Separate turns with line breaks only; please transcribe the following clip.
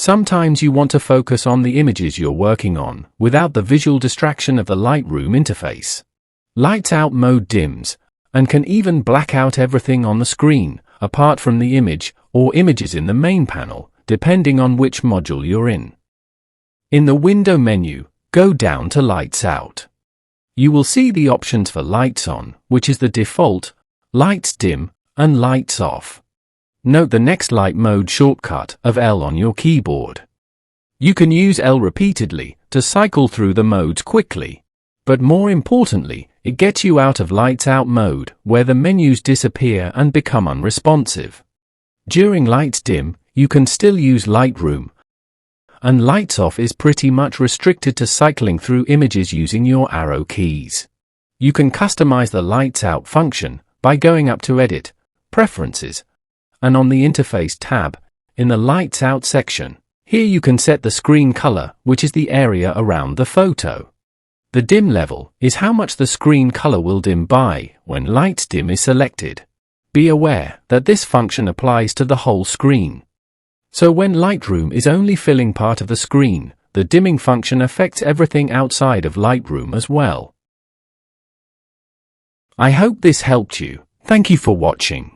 Sometimes you want to focus on the images you're working on without the visual distraction of the Lightroom interface. Lights Out mode dims and can even black out everything on the screen, apart from the image or images in the main panel, depending on which module you're in. In the window menu, go down to Lights Out. You will see the options for Lights On, which is the default, Lights Dim, and Lights Off. Note the next light mode shortcut of L on your keyboard. You can use L repeatedly to cycle through the modes quickly, but more importantly, it gets you out of Lights Out mode, where the menus disappear and become unresponsive. During Lights Dim, you can still use Lightroom, and Lights Off is pretty much restricted to cycling through images using your arrow keys. You can customize the Lights Out function by going up to Edit, Preferences, and on the Interface tab, in the Lights Out section. Here you can set the screen color, which is the area around the photo. The dim level is how much the screen color will dim by when Lights Dim is selected. Be aware that this function applies to the whole screen. So when Lightroom is only filling part of the screen, the dimming function affects everything outside of Lightroom as well. I hope this helped you. Thank you for watching.